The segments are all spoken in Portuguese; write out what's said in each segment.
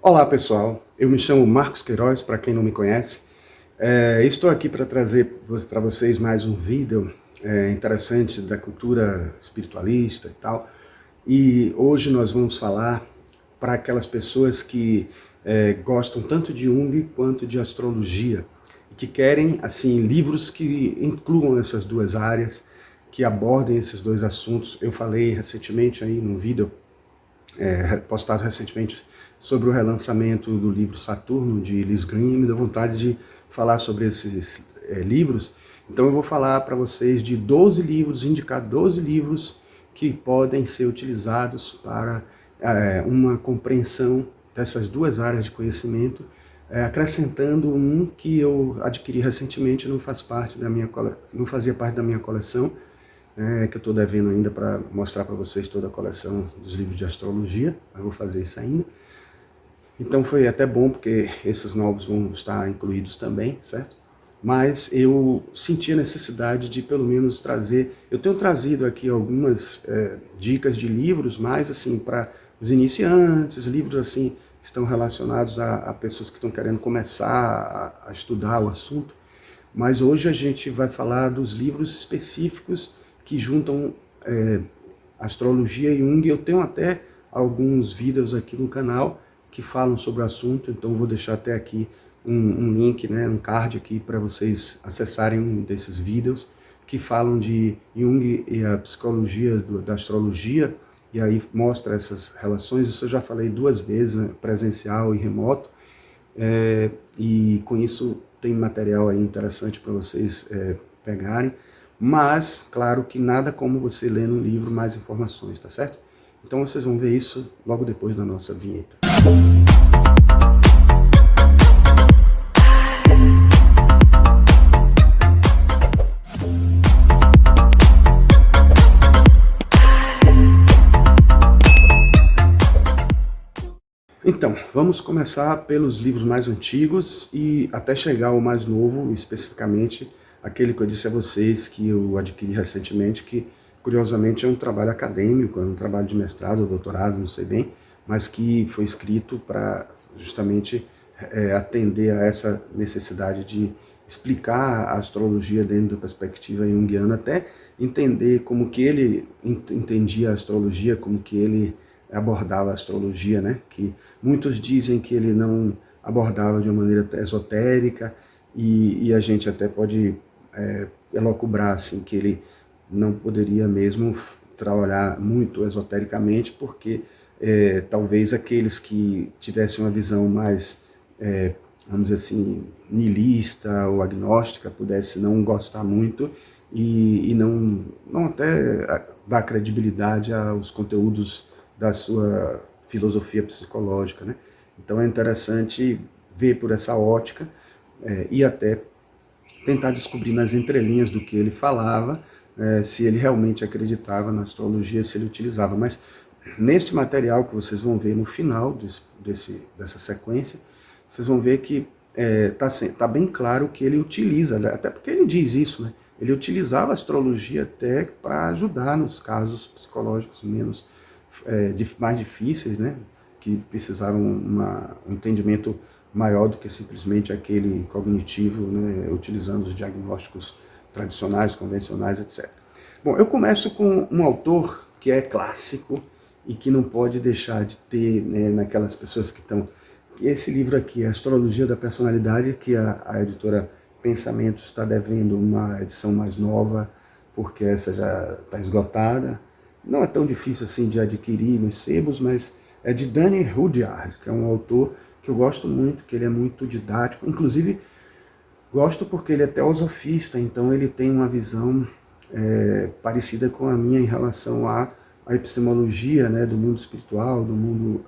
Olá pessoal, eu me chamo Marcos Queiroz, para quem não me conhece. Estou aqui para trazer para vocês mais um vídeo interessante da cultura espiritualista e tal. E hoje nós vamos falar para aquelas pessoas que gostam tanto de Jung quanto de astrologia, e que querem assim livros que incluam essas duas áreas, que abordem esses dois assuntos. Eu falei recentemente aí num vídeo postado recentemente sobre o relançamento do livro Saturno, de Liz Green, e me deu vontade de falar sobre esses livros. Então eu vou falar para vocês de 12 livros, indicar 12 livros que podem ser utilizados para uma compreensão dessas duas áreas de conhecimento, acrescentando um que eu adquiri recentemente, não fazia parte da minha coleção, que eu estou devendo ainda para mostrar para vocês toda a coleção dos livros de astrologia, mas vou fazer isso ainda. Então foi até bom, porque esses novos vão estar incluídos também, certo? Mas eu senti a necessidade de pelo menos trazer, eu tenho trazido aqui algumas dicas de livros, mais assim, para os iniciantes, livros assim, que estão relacionados a pessoas que estão querendo começar a estudar o assunto. Mas hoje a gente vai falar dos livros específicos que juntam astrologia e Jung. Eu tenho até alguns vídeos aqui no canal que falam sobre o assunto, então vou deixar até aqui um link, né, um card aqui para vocês acessarem um desses vídeos que falam de Jung e a psicologia da astrologia, e aí mostra essas relações. Isso eu já falei 2 vezes, né, presencial e remoto, e com isso tem material aí interessante para vocês pegarem, mas claro que nada como você ler no livro mais informações, tá certo? Então vocês vão ver isso logo depois da nossa vinheta. Então, vamos começar pelos livros mais antigos e até chegar ao mais novo, especificamente aquele que eu disse a vocês que eu adquiri recentemente, que curiosamente é um trabalho acadêmico, é um trabalho de mestrado ou doutorado, não sei bem, mas que foi escrito para justamente atender a essa necessidade de explicar a astrologia dentro da perspectiva junguiana, até entender como que ele entendia a astrologia, como que ele abordava a astrologia, né? Que muitos dizem que ele não abordava de uma maneira esotérica, e a gente até pode elocubrar assim, que ele não poderia mesmo trabalhar muito esotericamente, porque talvez aqueles que tivessem uma visão mais, vamos dizer assim, niilista ou agnóstica, pudesse não gostar muito e não até dar credibilidade aos conteúdos da sua filosofia psicológica, né? Então é interessante ver por essa ótica e até tentar descobrir nas entrelinhas do que ele falava, se ele realmente acreditava na astrologia, se ele utilizava. Mas nesse material que vocês vão ver no final dessa sequência, vocês vão ver que tá bem claro que ele utiliza, até porque ele diz isso, né? Ele utilizava a astrologia até para ajudar nos casos psicológicos mais difíceis, né? Que precisavam um entendimento maior do que simplesmente aquele cognitivo, né? Utilizando os diagnósticos tradicionais, convencionais, etc. Bom, eu começo com um autor que é clássico e que não pode deixar de ter, né, naquelas pessoas que estão... Esse livro aqui, Astrologia da Personalidade, que a editora Pensamentos está devendo uma edição mais nova, porque essa já está esgotada. Não é tão difícil assim de adquirir nos sebos, mas é de Danny Rudyard, que é um autor que eu gosto muito, que ele é muito didático. Inclusive, gosto porque ele é teosofista, então ele tem uma visão parecida com a minha em relação à epistemologia, né, do mundo espiritual, do mundo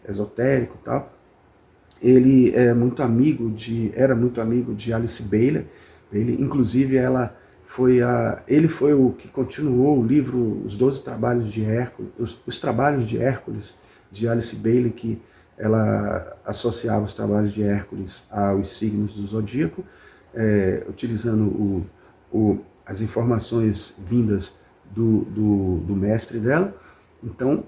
esotérico e tal. Ele era muito amigo de Alice Bailey. Inclusive, ele foi o que continuou o livro Os 12 Trabalhos de Hércules, os Trabalhos de Hércules, de Alice Bailey, que ela associava os trabalhos de Hércules aos signos do zodíaco, utilizando as informações vindas do mestre dela. Então,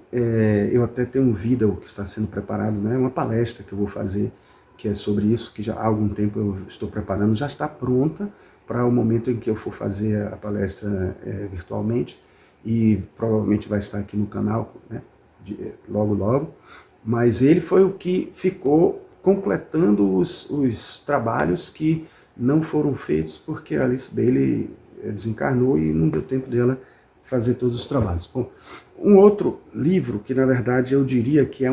eu até tenho um vídeo que está sendo preparado, né, uma palestra que eu vou fazer, que é sobre isso, que já há algum tempo eu estou preparando, já está pronta para o momento em que eu for fazer a palestra virtualmente, e provavelmente vai estar aqui no canal, né, logo logo. Mas ele foi o que ficou completando os trabalhos que não foram feitos porque a Alice Bailey desencarnou e não deu tempo dela fazer todos os trabalhos. Bom, um outro livro que na verdade eu diria que é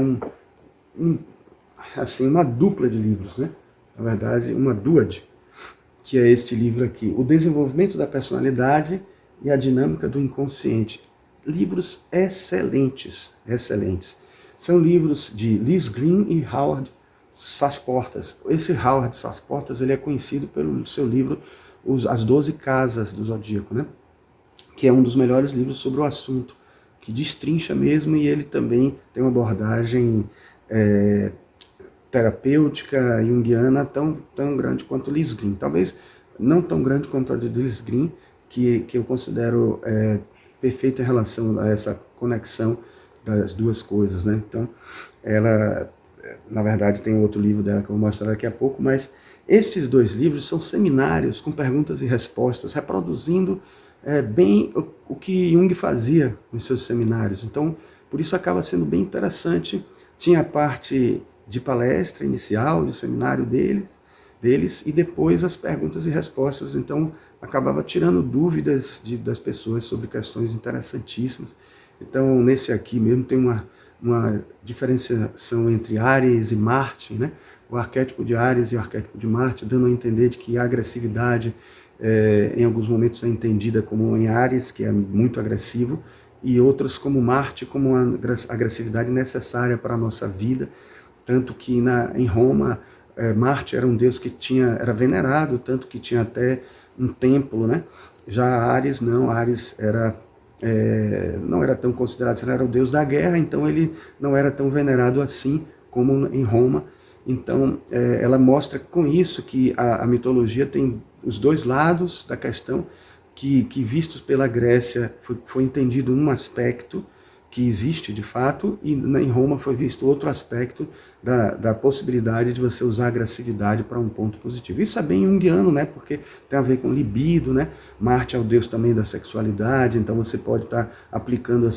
assim, uma dupla de livros, né? Na verdade, uma duade, que é este livro aqui, O Desenvolvimento da Personalidade e a Dinâmica do Inconsciente. Livros excelentes, excelentes. São livros de Liz Green e Howard Sasportas. Esse Howard Sasportas, ele é conhecido pelo seu livro As 12 Casas do Zodíaco, né? Que é um dos melhores livros sobre o assunto, que destrincha mesmo, e ele também tem uma abordagem terapêutica junguiana tão grande quanto Liz Green. Talvez não tão grande quanto a de Liz Green, que eu considero perfeita em relação a essa conexão das duas coisas, né? Então, ela, na verdade, tem outro livro dela que eu vou mostrar daqui a pouco, mas esses dois livros são seminários com perguntas e respostas, reproduzindo bem o que Jung fazia nos seus seminários. Então, por isso acaba sendo bem interessante. Tinha a parte de palestra inicial, do seminário deles, e depois as perguntas e respostas. Então, acabava tirando dúvidas das pessoas sobre questões interessantíssimas. Então, nesse aqui mesmo tem uma diferenciação entre Áries e Marte, né? O arquétipo de Áries e o arquétipo de Marte, dando a entender de que a agressividade, em alguns momentos, é entendida como em Áries, que é muito agressivo, e outras como Marte, como uma agressividade necessária para a nossa vida. Tanto que em Roma, Marte era um deus que era venerado, tanto que tinha até um templo, né? Já Áries não, Áries não era tão considerado, ele era o deus da guerra, então ele não era tão venerado assim como em Roma. Então, ela mostra com isso que a mitologia tem os dois lados da questão, que vistos pela Grécia foi entendido um aspecto que existe de fato, e em Roma foi visto outro aspecto da possibilidade de você usar a agressividade para um ponto positivo. Isso é bem junguiano, né? Porque tem a ver com libido, né? Marte é o deus também da sexualidade, então você pode estar aplicando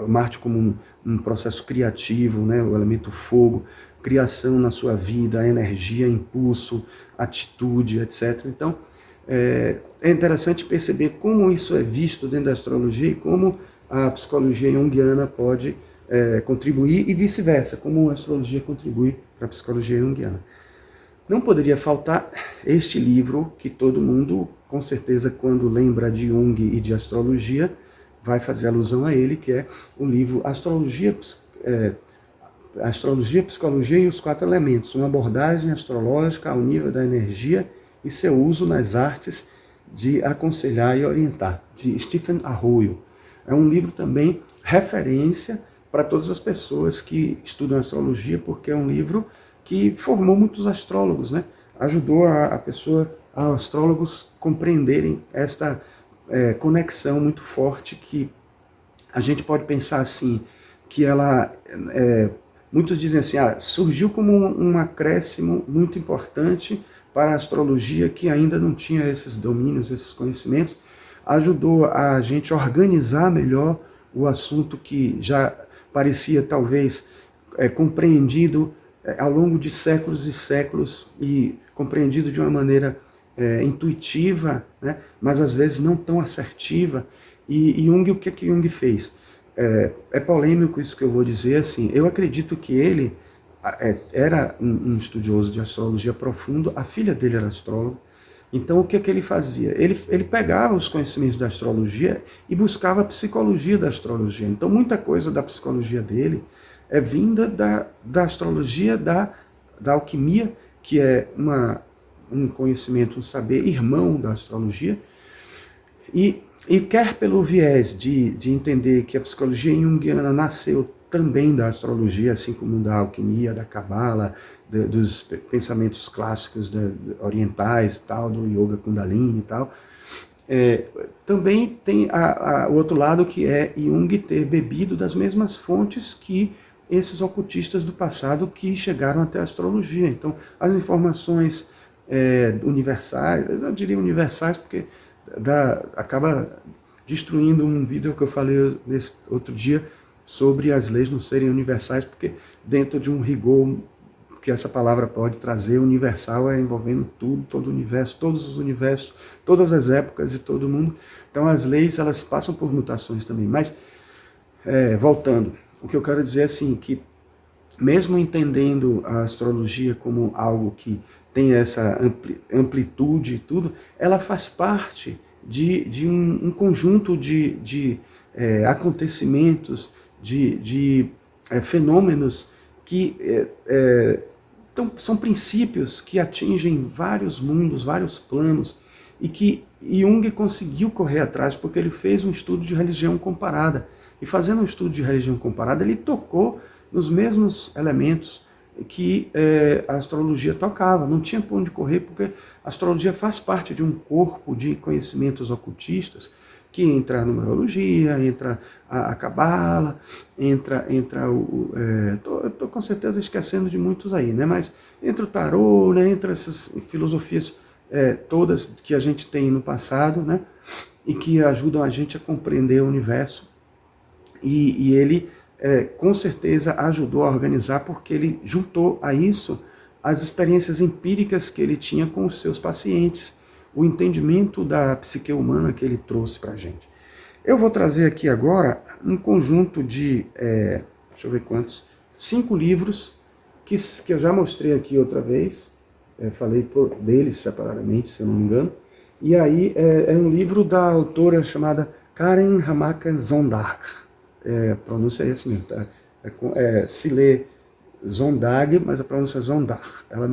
Marte como um processo criativo, né? O elemento fogo, criação na sua vida, energia, impulso, atitude, etc. Então, é interessante perceber como isso é visto dentro da astrologia e como a psicologia junguiana pode contribuir, e vice-versa, como a astrologia contribui para a psicologia junguiana. Não poderia faltar este livro, que todo mundo, com certeza, quando lembra de Jung e de astrologia, vai fazer alusão a ele, que é o livro Astrologia, Psicologia e os Quatro Elementos, uma abordagem astrológica ao nível da energia e seu uso nas artes de aconselhar e orientar, de Stephen Arroyo. É um livro também referência para todas as pessoas que estudam astrologia, porque é um livro que formou muitos astrólogos, né? Ajudou os astrólogos compreenderem esta conexão muito forte, que a gente pode pensar assim, que ela, muitos dizem assim, surgiu como um acréscimo muito importante para a astrologia, que ainda não tinha esses domínios, esses conhecimentos, ajudou a gente a organizar melhor o assunto que já parecia talvez compreendido ao longo de séculos e séculos, e compreendido de uma maneira intuitiva, né? Mas às vezes não tão assertiva. E Jung, o que Jung fez? É polêmico isso que eu vou dizer, assim, eu acredito que ele era um estudioso de astrologia profundo, a filha dele era astróloga. Então, o que ele fazia? Ele pegava os conhecimentos da astrologia e buscava a psicologia da astrologia. Então, muita coisa da psicologia dele é vinda da astrologia, da alquimia, que é um conhecimento, um saber irmão da astrologia, e quer pelo viés de entender que a psicologia junguiana nasceu também da astrologia, assim como da alquimia, da cabala, dos pensamentos clássicos orientais, tal, do yoga kundalini e tal. Também tem o outro lado, que é Jung ter bebido das mesmas fontes que esses ocultistas do passado que chegaram até a astrologia. Então, as informações universais, eu não diria universais, porque acaba destruindo um vídeo que eu falei nesse outro dia sobre as leis não serem universais, porque dentro de um rigor que essa palavra pode trazer, universal é envolvendo tudo, todo o universo, todos os universos, todas as épocas e todo mundo. Então as leis, elas passam por mutações também. Mas, voltando, o que eu quero dizer é assim, que mesmo entendendo a astrologia como algo que tem essa amplitude e tudo, ela faz parte de um conjunto de acontecimentos, de fenômenos que então, são princípios que atingem vários mundos, vários planos, e que Jung conseguiu correr atrás porque ele fez um estudo de religião comparada. E fazendo um estudo de religião comparada, ele tocou nos mesmos elementos que a astrologia tocava. Não tinha por onde correr, porque a astrologia faz parte de um corpo de conhecimentos ocultistas, que entra a numerologia, entra a cabala, entra estou com certeza esquecendo de muitos aí, né? Mas entra o tarô, né? Entra essas filosofias todas que a gente tem no passado, né? E que ajudam a gente a compreender o universo. E ele, com certeza, ajudou a organizar, porque ele juntou a isso as experiências empíricas que ele tinha com os seus pacientes, o entendimento da psique humana que ele trouxe para a gente. Eu vou trazer aqui agora um conjunto de, deixa eu ver quantos, 5 livros que eu já mostrei aqui outra vez, falei deles separadamente, se eu não me engano, e aí é um livro da autora chamada Karen Hamaka Zondag, a pronúncia é essa mesmo, tá? Se lê Zondag, mas a pronúncia é Zondag,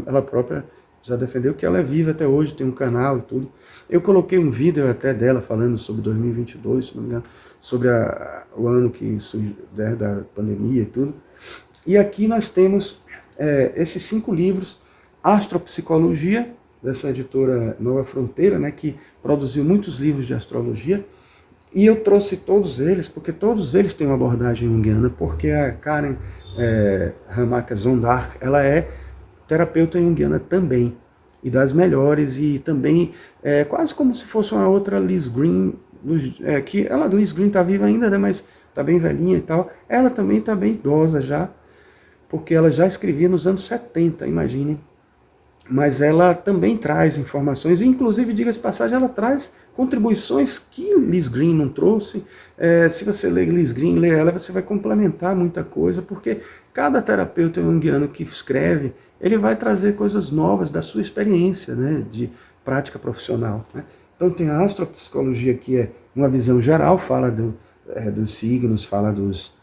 ela própria já defendeu que ela é viva até hoje, tem um canal e tudo. Eu coloquei um vídeo até dela falando sobre 2022, se não me engano, sobre o ano que surgiu, da pandemia e tudo. E aqui nós temos esses 5 livros, Astropsicologia, dessa editora Nova Fronteira, né, que produziu muitos livros de astrologia. E eu trouxe todos eles, porque todos eles têm uma abordagem junguiana, porque a Karen Hamaka Zondag, ela é terapeuta junguiana também, e das melhores, e também quase como se fosse uma outra Liz Green, que Liz Green está viva ainda, né, mas está bem velhinha e tal. Ela também está bem idosa já, porque ela já escrevia nos anos 70, imaginem. Mas ela também traz informações, inclusive, diga-se de passagem, ela traz contribuições que Liz Green não trouxe. Se você ler Liz Green, ler ela, você vai complementar muita coisa, porque cada terapeuta junguiano que escreve, ele vai trazer coisas novas da sua experiência, né, de prática profissional, né? Então tem a astropsicologia, que é uma visão geral, fala dos signos, fala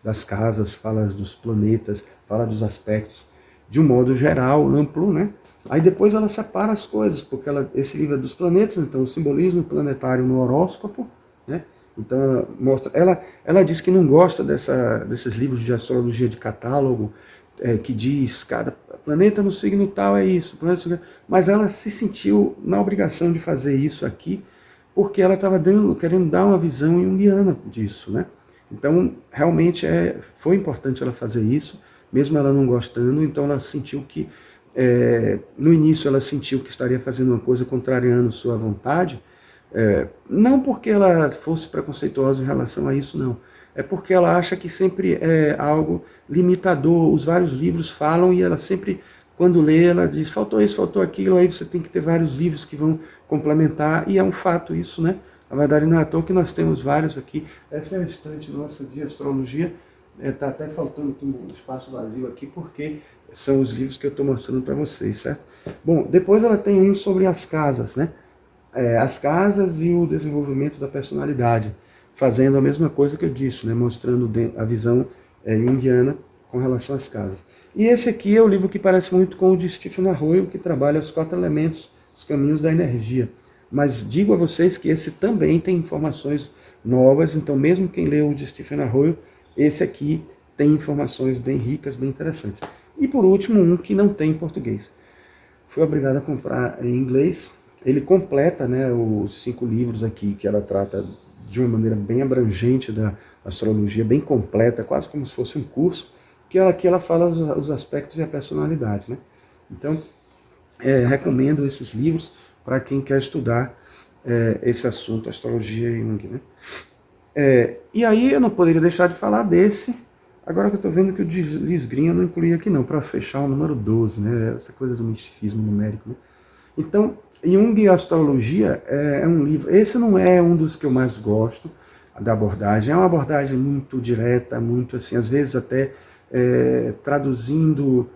das casas, fala dos planetas, fala dos aspectos, de um modo geral, amplo, né? Aí depois ela separa as coisas, porque esse livro é dos planetas, então o simbolismo planetário no horóscopo, né? Então ela mostra, ela diz que não gosta desses livros de astrologia de catálogo, que diz cada planeta no signo tal é isso, mas ela se sentiu na obrigação de fazer isso aqui, porque ela estava querendo dar uma visão junguiana disso, né? Então realmente foi importante ela fazer isso, mesmo ela não gostando. Então ela sentiu que no início ela sentiu que estaria fazendo uma coisa contrariando sua vontade, não porque ela fosse preconceituosa em relação a isso, não. É porque ela acha que sempre é algo limitador. Os vários livros falam, e ela sempre, quando lê, ela diz, faltou isso, faltou aquilo, aí você tem que ter vários livros que vão complementar, e é um fato isso, né? Na verdade, não é à toa que nós temos vários aqui. Essa é a estante nossa de astrologia. Está até faltando um espaço vazio aqui, porque são os livros que eu estou mostrando para vocês, certo? Bom, depois ela tem um sobre as casas, né? As casas e o desenvolvimento da personalidade, fazendo a mesma coisa que eu disse, né? Mostrando a visão junguiana com relação às casas. E esse aqui é o livro que parece muito com o de Stephen Arroyo, que trabalha os 4 elementos, os caminhos da energia. Mas digo a vocês que esse também tem informações novas, então mesmo quem leu o de Stephen Arroyo, esse aqui tem informações bem ricas, bem interessantes. E por último, um que não tem em português. Fui obrigado a comprar em inglês. ele completa, né, os 5 livros aqui, que ela trata de uma maneira bem abrangente da astrologia, bem completa, quase como se fosse um curso, que ela fala os aspectos e a personalidade, né? Então, recomendo esses livros para quem quer estudar esse assunto, astrologia e Jung, né? E aí eu não poderia deixar de falar desse, agora que eu estou vendo que o de Lis Green eu não incluí aqui não, para fechar o número 12, né? Essa coisa do misticismo numérico, né? Então, Jung e Astrologia é um livro, esse não é um dos que eu mais gosto da abordagem, é uma abordagem muito direta, muito assim, às vezes até traduzindo,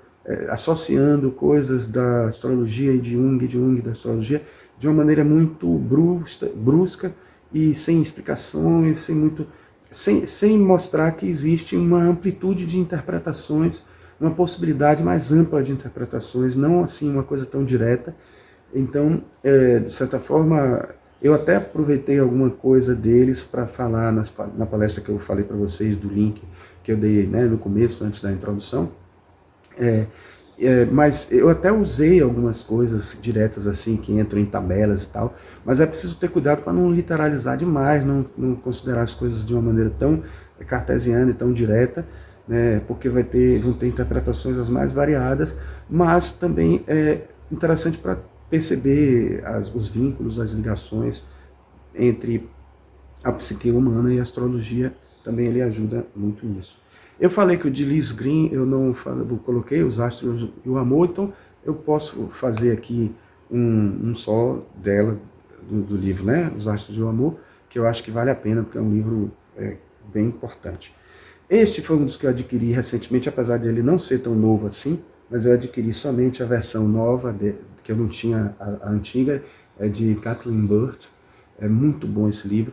associando coisas da astrologia e de Jung da astrologia, de uma maneira muito brusca e sem explicações, sem mostrar que existe uma amplitude de interpretações, uma possibilidade mais ampla de interpretações, não assim uma coisa tão direta. Então, de certa forma, eu até aproveitei alguma coisa deles para falar na palestra que eu falei para vocês, do link que eu dei, né, no começo, antes da introdução. Mas eu até usei algumas coisas diretas assim, que entram em tabelas e tal, mas é preciso ter cuidado para não literalizar demais, não considerar as coisas de uma maneira tão cartesiana e tão direta, né, porque vão ter interpretações as mais variadas, mas também é interessante para perceber os vínculos, as ligações entre a psique humana e a astrologia, também ele ajuda muito nisso. Eu falei que o de Lis Green eu não coloquei os astros e o amor, então eu posso fazer aqui um só dela, do livro, né? Os Astros e o Amor, que eu acho que vale a pena, porque é um livro bem importante. Este foi um dos que eu adquiri recentemente, apesar de ele não ser tão novo assim, mas eu adquiri somente a versão nova, que eu não tinha a antiga, é de Kathleen Burt. É muito bom esse livro.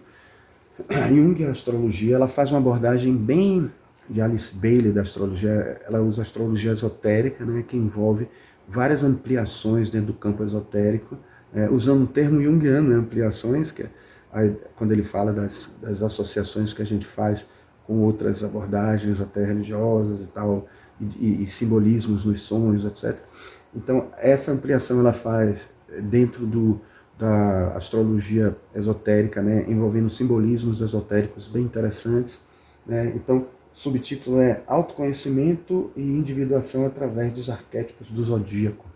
Jung e a astrologia, ela faz uma abordagem bem de Alice Bailey da astrologia. Ela usa astrologia esotérica, né, que envolve várias ampliações dentro do campo esotérico, usando um termo junguiano, né, ampliações, que quando ele fala das associações que a gente faz com outras abordagens até religiosas e tal, e simbolismos nos sonhos, etc. Então, essa ampliação ela faz dentro da astrologia esotérica, né, envolvendo simbolismos esotéricos bem interessantes, né? Então, o subtítulo é Autoconhecimento e Individuação através dos Arquétipos do Zodíaco.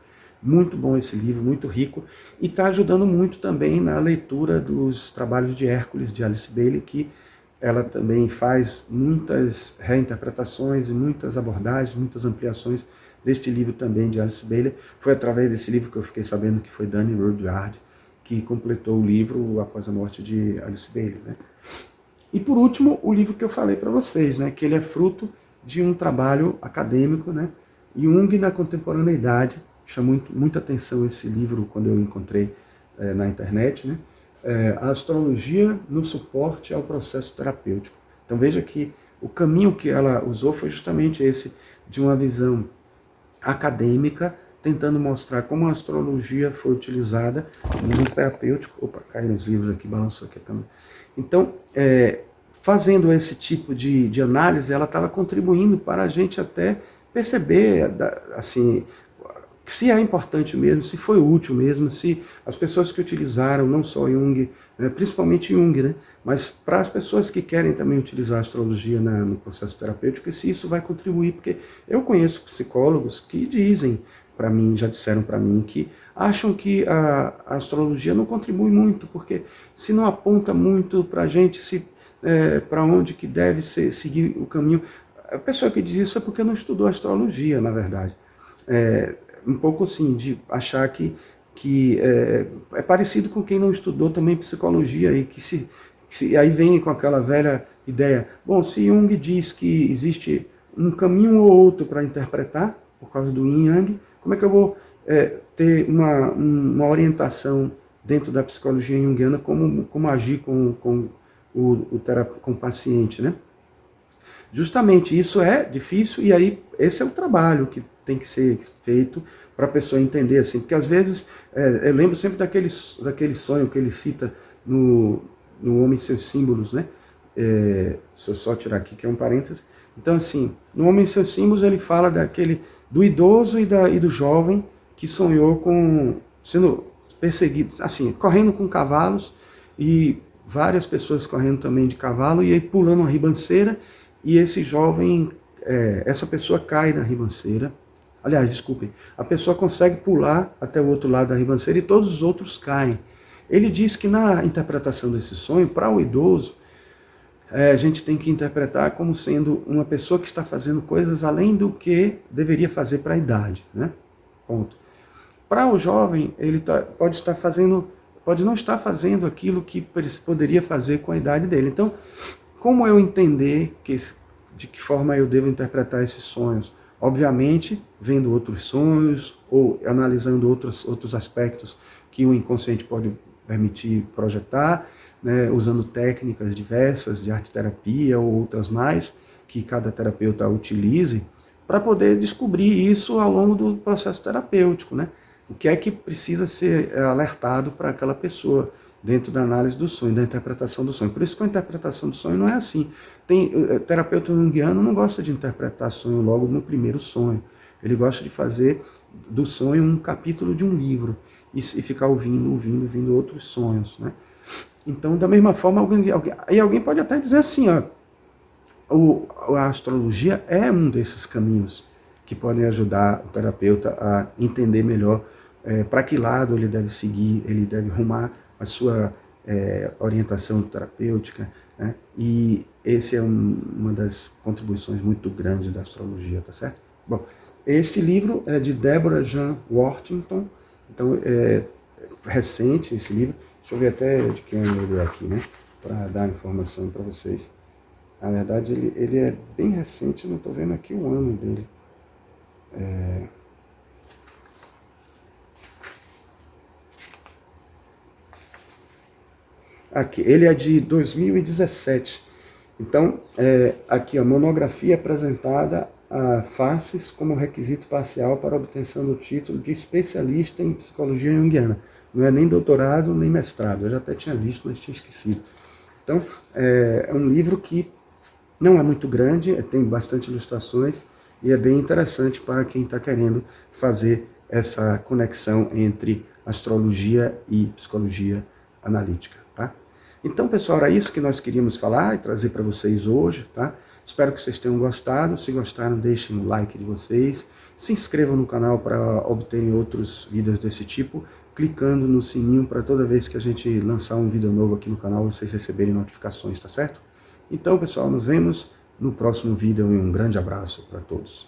Muito bom esse livro, muito rico, e está ajudando muito também na leitura dos trabalhos de Hércules, de Alice Bailey, que ela também faz muitas reinterpretações e muitas abordagens, muitas ampliações deste livro também de Alice Bailey. Foi através desse livro que eu fiquei sabendo que foi Danny Rudyard que completou o livro após a morte de Alice Bailey, né? E por último, o livro que eu falei para vocês, né, que ele é fruto de um trabalho acadêmico, né? Jung na contemporaneidade. Chamou muita atenção esse livro quando eu encontrei na internet, né? A astrologia no suporte ao processo terapêutico. Então veja que o caminho que ela usou foi justamente esse, de uma visão acadêmica, tentando mostrar como a astrologia foi utilizada no terapêutico. Opa, caiu nos livros aqui, balançou aqui a câmera. Então, fazendo esse tipo de análise, ela estava contribuindo para a gente até perceber, assim, se é importante mesmo, se foi útil mesmo, se as pessoas que utilizaram, não só Jung, principalmente Jung, né, mas para as pessoas que querem também utilizar a astrologia no processo terapêutico, se isso vai contribuir, porque eu conheço psicólogos que dizem para mim, já disseram para mim, que acham que a astrologia não contribui muito, porque se não aponta muito para a gente, para onde que deve seguir o caminho. A pessoa que diz isso é porque não estudou astrologia, na verdade. Um pouco assim, de achar que é parecido com quem não estudou também psicologia e que aí vem com aquela velha ideia, bom, se Jung diz que existe um caminho ou outro para interpretar, por causa do Yin Yang, como é que eu vou ter uma orientação dentro da psicologia junguiana, como agir com o paciente, né? Justamente isso é difícil, e aí esse é o trabalho que tem que ser feito para a pessoa entender, assim, porque às vezes, eu lembro sempre daquele sonho que ele cita no Homem e Seus Símbolos, né? Se eu só tirar aqui, que é um parêntese. Então, assim, no Homem e Seus Símbolos ele fala do idoso e do jovem que sonhou perseguidos, assim, correndo com cavalos, e várias pessoas correndo também de cavalo, e aí pulando uma ribanceira, e esse jovem, essa pessoa cai na ribanceira. Aliás, desculpem, a pessoa consegue pular até o outro lado da ribanceira e todos os outros caem. Ele diz que na interpretação desse sonho, para o idoso, a gente tem que interpretar como sendo uma pessoa que está fazendo coisas além do que deveria fazer para a idade, né? Ponto. Para o jovem, ele pode não estar fazendo aquilo que poderia fazer com a idade dele. Então, como eu entender de que forma eu devo interpretar esses sonhos? Obviamente, vendo outros sonhos ou analisando outros aspectos que o inconsciente pode permitir projetar, né, usando técnicas diversas de arte-terapia ou outras mais, que cada terapeuta utilize, para poder descobrir isso ao longo do processo terapêutico, né? O que é que precisa ser alertado para aquela pessoa dentro da análise do sonho, da interpretação do sonho. Por isso que a interpretação do sonho não é assim. Terapeuta junguiano não gosta de interpretar sonho logo no primeiro sonho. Ele gosta de fazer do sonho um capítulo de um livro e ficar ouvindo outros sonhos, né? Então, da mesma forma, alguém pode até dizer assim, ó, a astrologia é um desses caminhos que podem ajudar o terapeuta a entender melhor para que lado ele deve seguir, ele deve rumar a sua orientação terapêutica, né? E esse é uma das contribuições muito grandes da astrologia, tá certo? Bom, esse livro é de Deborah Jean Worthington, então é recente esse livro. Deixa eu ver até de quem ele é aqui, né? Para dar informação para vocês. Na verdade, ele é bem recente, não estou vendo aqui o ano dele. Aqui, ele é de 2017. Então, aqui, a monografia apresentada a faces como requisito parcial para a obtenção do título de especialista em psicologia junguiana. Não é nem doutorado, nem mestrado. Eu já até tinha visto, mas tinha esquecido. Então, é um livro que não é muito grande, tem bastante ilustrações e é bem interessante para quem está querendo fazer essa conexão entre astrologia e psicologia analítica, tá? Então, pessoal, era isso que nós queríamos falar e trazer para vocês hoje, tá? Espero que vocês tenham gostado. Se gostaram, deixem o like de vocês. Se inscrevam no canal para obterem outros vídeos desse tipo, clicando no sininho para toda vez que a gente lançar um vídeo novo aqui no canal, vocês receberem notificações, tá certo? Então, pessoal, nos vemos no próximo vídeo e um grande abraço para todos.